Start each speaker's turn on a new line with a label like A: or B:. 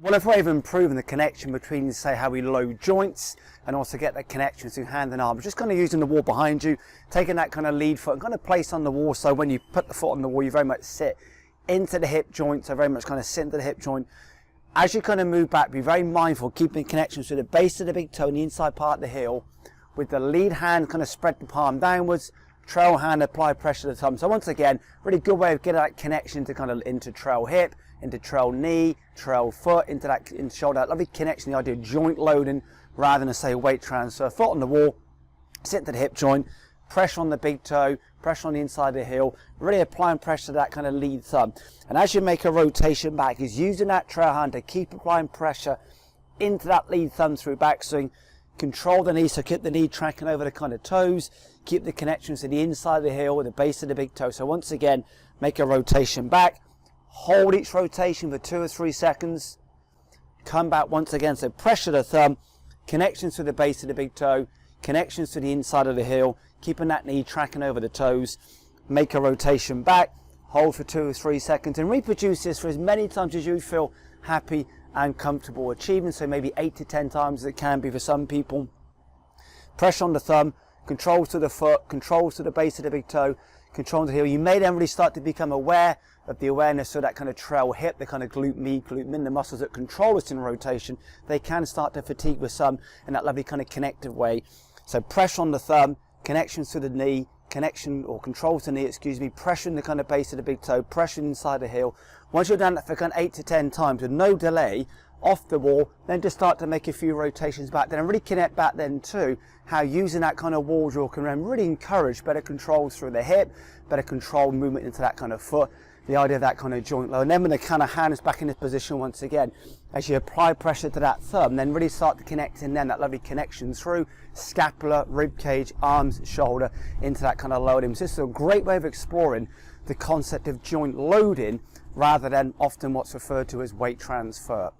A: One way of improving the connection between, say, how we load joints and also get that connection through hand and arm, just kind of using the wall behind you, taking that kind of lead foot and kind of place on the wall, so when you put the foot on the wall, you very much sit into the hip joint, so very much kind of sit into the hip joint. As you kind of move back, be very mindful, keeping connections to the base of the big toe and the inside part of the heel, with the lead hand kind of spread the palm downwards, trail hand apply pressure to the thumb. So once again, really good way of getting that connection to kind of into trail hip, into trail knee, trail foot, into that shoulder, that lovely connection, the idea of joint loading rather than say weight transfer. Foot on the wall, sit into the hip joint, pressure on the big toe, pressure on the inside of the heel, really applying pressure to that kind of lead thumb. And as you make a rotation back, is using that trail hand to keep applying pressure into that lead thumb through backswing. Control the knee, so keep the knee tracking over the kind of toes, keep the connections to the inside of the heel with the base of the big toe. So once again, make a rotation back, hold each rotation for 2 or 3 seconds, come back once again, so pressure the thumb, connections to the base of the big toe, connections to the inside of the heel, keeping that knee tracking over the toes, make a rotation back, hold for 2 or 3 seconds, and reproduce this for as many times as you feel happy and comfortable achieving, so maybe 8 to 10 times as it can be for some people. Pressure on the thumb, controls to the foot, controls to the base of the big toe, control on the heel. You may then really start to become aware of the awareness of that kind of trail hip, the kind of glute med, glute min, the muscles that control us in rotation. They can start to fatigue with some in that lovely kind of connective way. So pressure on the thumb, connections to the knee, connection or control to the knee, excuse me, pressure in the kind of base of the big toe, pressure inside the heel. Once you've done that for kind of 8 to 10 times with no delay off the wall, then just start to make a few rotations back. Then really connect back then to how using that kind of wall draw can really encourage better controls through the hip, better control movement into that kind of foot, the idea of that kind of joint load. And then when the kind of hand is back in this position once again, as you apply pressure to that thumb, then really start to connect in then that lovely connection through scapula, rib cage, arms, shoulder, into that kind of loading. So this is a great way of exploring the concept of joint loading rather than often what's referred to as weight transfer.